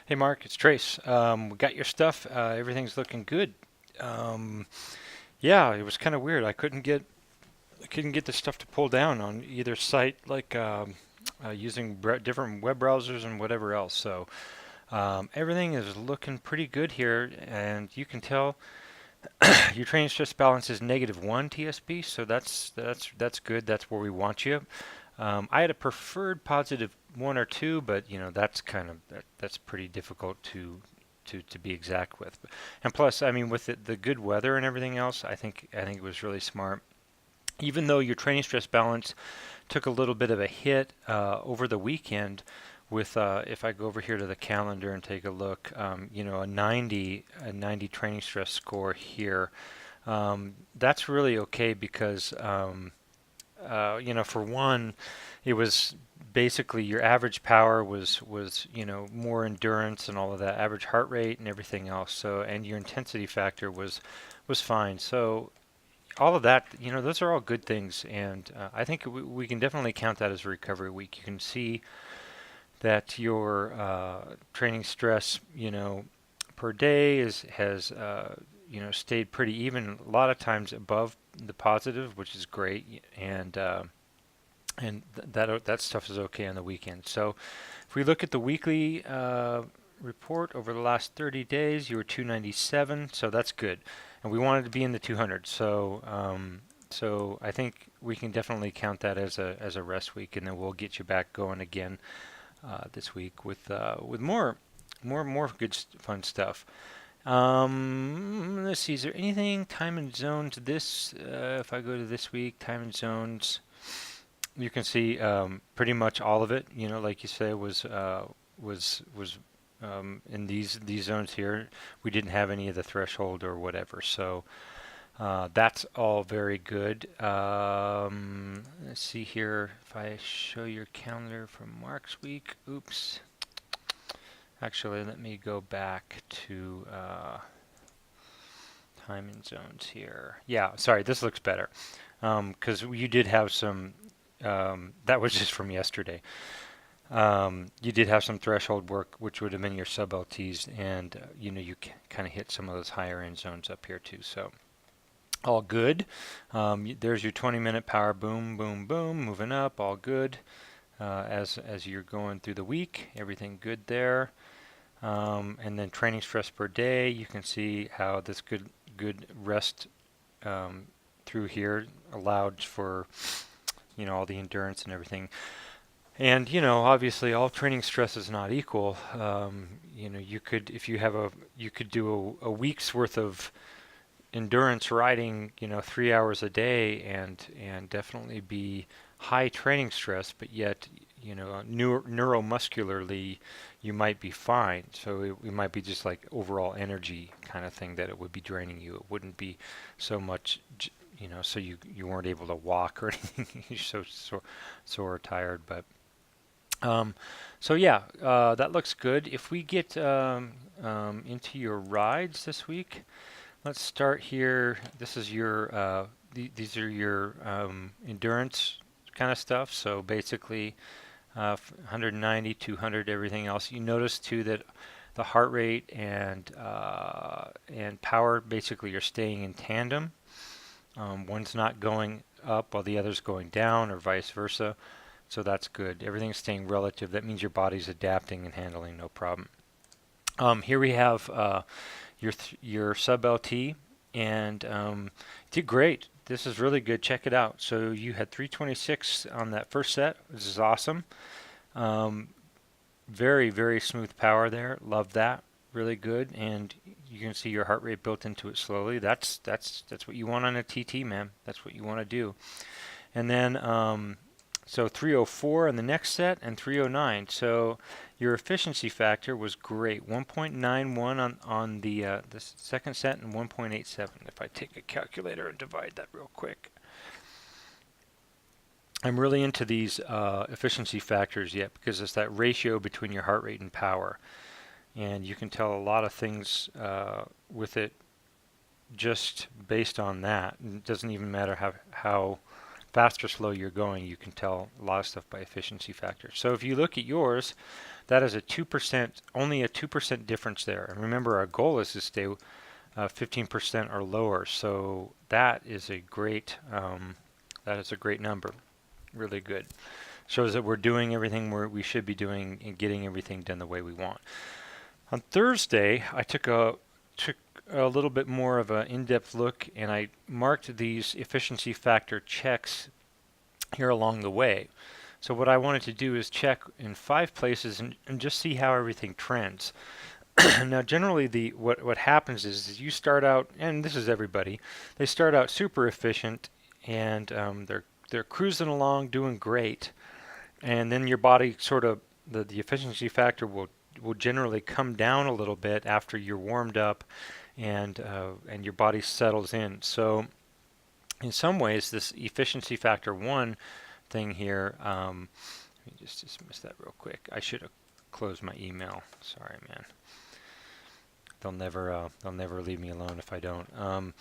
Hey Mark, it's Trace. We got your stuff. Everything's looking good. Um, yeah, it was kind of weird. I couldn't get the stuff to pull down on either site, like using different web browsers and whatever else. So everything is looking pretty good here, and you can tell your training stress balance is -1 TSB. So that's good. That's where we want you. I had a preferred +1 or 2, but that's that's pretty difficult to be exact with. And plus, I mean, with the good weather and everything else, I think it was really smart. Even though your training stress balance took a little bit of a hit over the weekend, with if I go over here to the calendar and take a look, a 90 training stress score here. That's really okay because for one, it was basically your average power was more endurance and all of that, average heart rate and everything else. So and your intensity factor was fine. So all of that, those are all good things, and I think we can definitely count that as a recovery week. You can see that your training stress, per day has stayed pretty even. A lot of times above the positive, which is great, and that stuff is okay on the weekend. So if we look at the weekly report over the last 30 days, you were 297, so that's good. And we wanted to be in the 200s, so I think we can definitely count that as a rest week, and then we'll get you back going again this week with more good fun stuff. Let's see, is there anything time and zones this? If I go to this week, time and zones, you can see pretty much all of it. Like you say, was in these zones here. We didn't have any of the threshold or whatever, so that's all very good. Let's see here if I show your calendar from Mark's week. Oops. Actually, let me go back to time and zones here. Yeah, sorry, this looks better because you did have some. That was just from yesterday. You did have some threshold work, which would have been your sub LTs, and you kind of hit some of those higher end zones up here too. So all good. There's your 20-minute power. Boom, boom, boom, moving up. All good. As you're going through the week, everything good there. And then training stress per day. You can see how this good rest through here allowed for all the endurance and everything. And obviously, all training stress is not equal. You could, if you could do a week's worth of endurance riding, 3 hours a day, and definitely be high training stress, but yet, neuromuscularly, you might be fine. So it might be just like overall energy kind of thing that it would be draining you. It wouldn't be so much, so you weren't able to walk or anything. You're so sore or tired, but. Um, so yeah, that looks good. If we get into your rides this week, let's start here. This is your these are your endurance kind of stuff. So basically, 190, 200, everything else. You notice too that the heart rate and power basically are staying in tandem. One's not going up while the other's going down, or vice versa. So that's good. Everything's staying relative. That means your body's adapting and handling no problem. Here we have your sub LT, and did great. This is really good. Check it out. So you had 326 on that first set. This is awesome. Um, Very, very smooth power there. Love that. Really good. And you can see your heart rate built into it slowly. That's what you want on a TT, man. That's what you want to do. And then so 304 on the next set and 309. So your efficiency factor was great. 1.91 on the second set and 1.87. If I take a calculator and divide that real quick. I'm really into these efficiency factors yet because it's that ratio between your heart rate and power. And you can tell a lot of things with it just based on that. It doesn't even matter how fast or slow you're going, you can tell a lot of stuff by efficiency factor. So if you look at yours, that is a 2%, only a 2% difference there. And remember, our goal is to stay 15% or lower. So that is a great number. Really good. Shows that we're doing everything we should be doing and getting everything done the way we want. On Thursday, I took a little bit more of an in-depth look, and I marked these efficiency factor checks here along the way. So what I wanted to do is check in 5 places and just see how everything trends. Now, generally, what happens is you start out, and this is everybody, they start out super efficient, and they're cruising along, doing great, and then your body sort of the efficiency factor will generally come down a little bit after you're warmed up, and your body settles in. So, in some ways, this efficiency factor 1 thing here. Let me just dismiss that real quick. I should have closed my email. Sorry, man. They'll never leave me alone if I don't.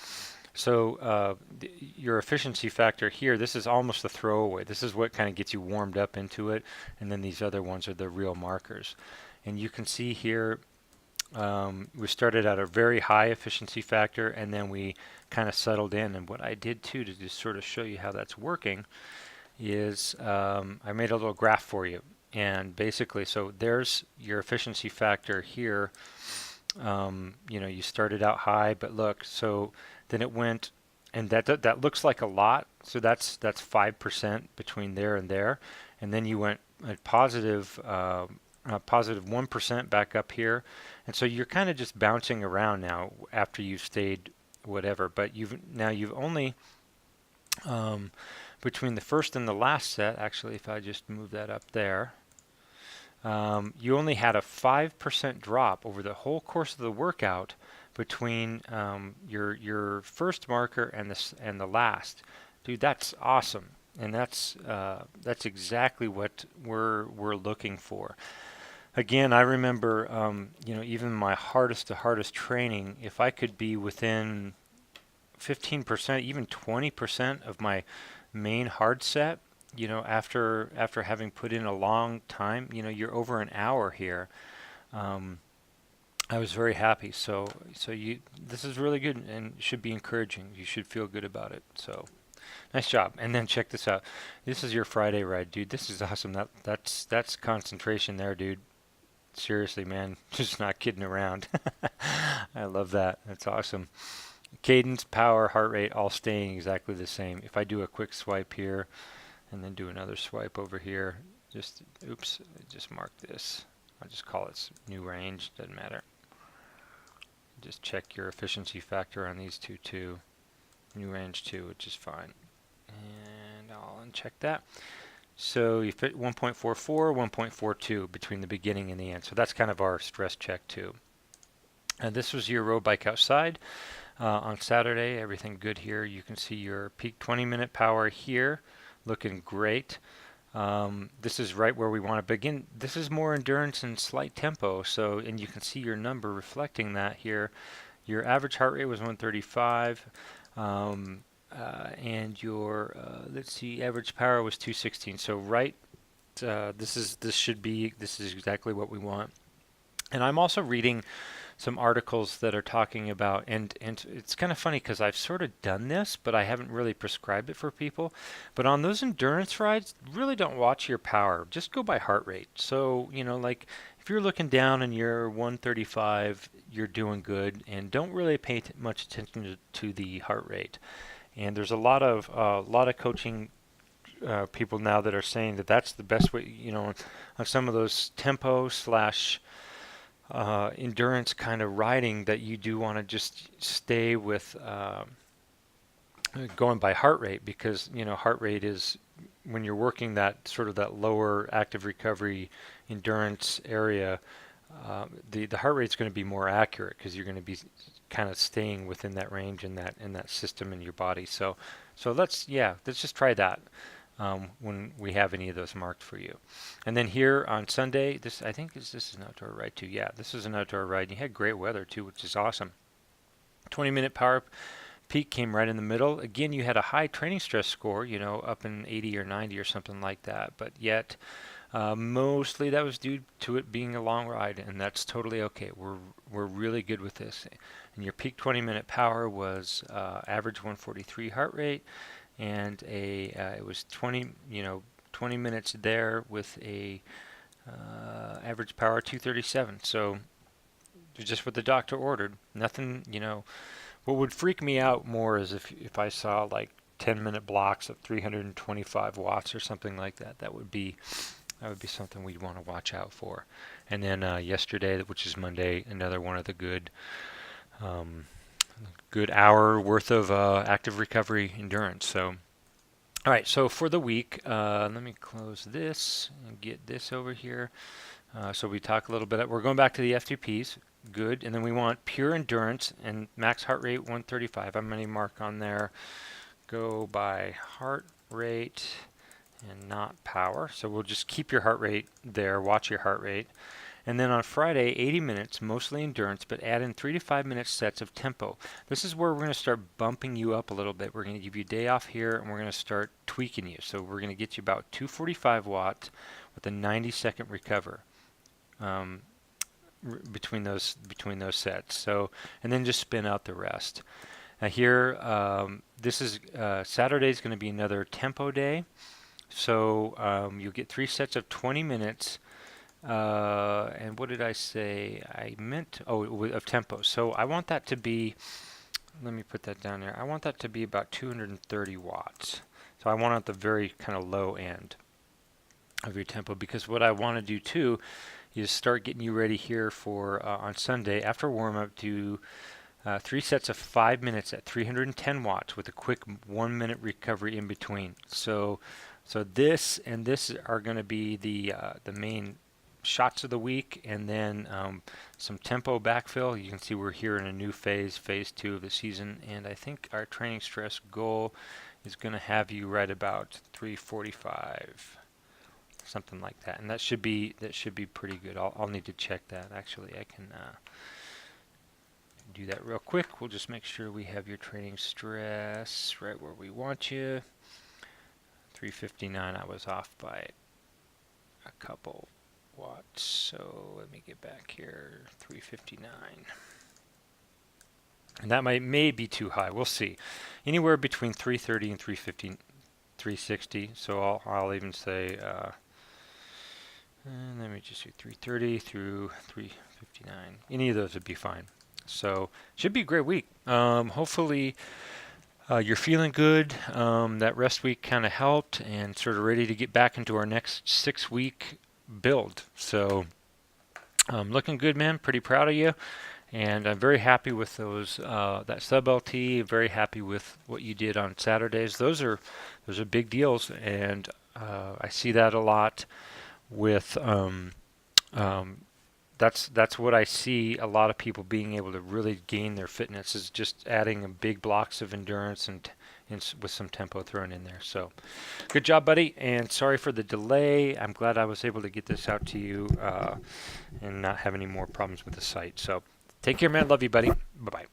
Your efficiency factor here, this is almost a throwaway. This is what kind of gets you warmed up into it, and then these other ones are the real markers. And you can see here, we started at a very high efficiency factor, and then we kind of settled in. And what I did too, to just sort of show you how that's working, is I made a little graph for you. And basically, so there's your efficiency factor here. You started out high, but look, so then it went, and that looks like a lot. So that's 5% between there, and then you went a positive 1% back up here, and so you're kind of just bouncing around now after you've stayed whatever. But you've only between the first and the last set. Actually, if I just move that up there. You only had a 5% drop over the whole course of the workout between your first marker and the last. Dude, that's awesome, and that's exactly what we're looking for. Again, I remember even my hardest training, if I could be within 15%, even 20% of my main hard set, after having put in a long time, you're over an hour here. I was very happy. So this is really good and should be encouraging. You should feel good about it. So nice job. And then check this out. This is your Friday ride, dude. This is awesome. That's concentration there, dude. Seriously, man. Just not kidding around. I love that. That's awesome. Cadence, power, heart rate, all staying exactly the same. If I do a quick swipe here, and then do another swipe over here, just mark this. I'll just call it new range, doesn't matter. Just check your efficiency factor on these two too. New range 2, which is fine. And I'll uncheck that. So you fit 1.44, 1.42 between the beginning and the end. So that's kind of our stress check too. And this was your road bike outside on Saturday. Everything good here. You can see your peak 20-minute power here. Looking great. This is right where we want to begin. This is more endurance and slight tempo. So, and you can see your number reflecting that here. Your average heart rate was 135, and your average power was 216. So right, this is exactly what we want. And I'm also reading some articles that are talking about, and it's kind of funny because I've sort of done this, but I haven't really prescribed it for people. But on those endurance rides, really don't watch your power. Just go by heart rate. So, like if you're looking down and you're 135, you're doing good, and don't really pay much attention to the heart rate. And there's a lot of coaching people now that are saying that that's the best way, on some of those tempo slash endurance kind of riding, that you do want to just stay with going by heart rate, because heart rate is when you're working that sort of that lower active recovery endurance area, the heart rate is going to be more accurate because you're going to be kind of staying within that range in that system in your body. So let's just try that when we have any of those marked for you. And then here on Sunday, this is an outdoor ride too. Yeah, this is an outdoor ride. You had great weather too, which is awesome. 20-minute power peak came right in the middle. Again, you had a high training stress score, up in 80 or 90 or something like that, but yet Mostly that was due to it being a long ride, and that's totally okay. We're really good with this. And your peak 20-minute power was average 143 heart rate, and it was 20 minutes there with a average power 237. So just what the doctor ordered. Nothing, what would freak me out more is if I saw like 10-minute blocks of 325 watts or something like that. That would be something we'd want to watch out for. And then yesterday, which is Monday, another one of the um, good hour worth of active recovery endurance. So, all right. So for the week, let me close this and get this over here. So we talk a little bit. We're going back to the FTPs. Good. And then we want pure endurance and max heart rate 135. I'm going to mark on there. Go by heart rate and not power. So we'll just keep your heart rate there. Watch your heart rate. And then on Friday, 80 minutes, mostly endurance, but add in 3 to 5 minute sets of tempo. This is where we're going to start bumping you up a little bit. We're going to give you a day off here, and we're going to start tweaking you. So we're going to get you about 245 watts with a 90-second recover between those sets. So, and then just spin out the rest. Now here, this is Saturday is going to be another tempo day. So you'll get 3 sets of 20 minutes. And what did I say? I meant, of tempo. So I want that to be, let me put that down there. I want that to be about 230 watts. So I want it at the very kind of low end of your tempo, because what I want to do too is start getting you ready here for on Sunday after warm up to 3 sets of 5 minutes at 310 watts with a quick 1 minute recovery in between. So this and this are going to be the main shots of the week, and then some tempo backfill. You can see we're here in a new phase 2 of the season, and I think our training stress goal is going to have you right about 345, something like that, and that should be pretty good. I'll need to check that. Actually, I can do that real quick. We'll just make sure we have your training stress right where we want you. 359, I was off by a couple watts, so let me get back here. 359, and that may be too high. We'll see. Anywhere between 330 and 350, 360. So I'll even say and let me just do 330 through 359. Any of those would be fine. So should be a great week. Hopefully you're feeling good. That rest week kind of helped, and sort of ready to get back into our next 6-week build. So looking good, man. Pretty proud of you, and I'm very happy with those that sub LT. Very happy with what you did on Saturdays. Those are big deals, and I see that a lot with that's what I see a lot of people being able to really gain their fitness, is just adding big blocks of endurance and with some tempo thrown in there. So good job, buddy, and sorry for the delay. I'm glad I was able to get this out to you and not have any more problems with the site. So take care, man. Love you, buddy. Bye-bye.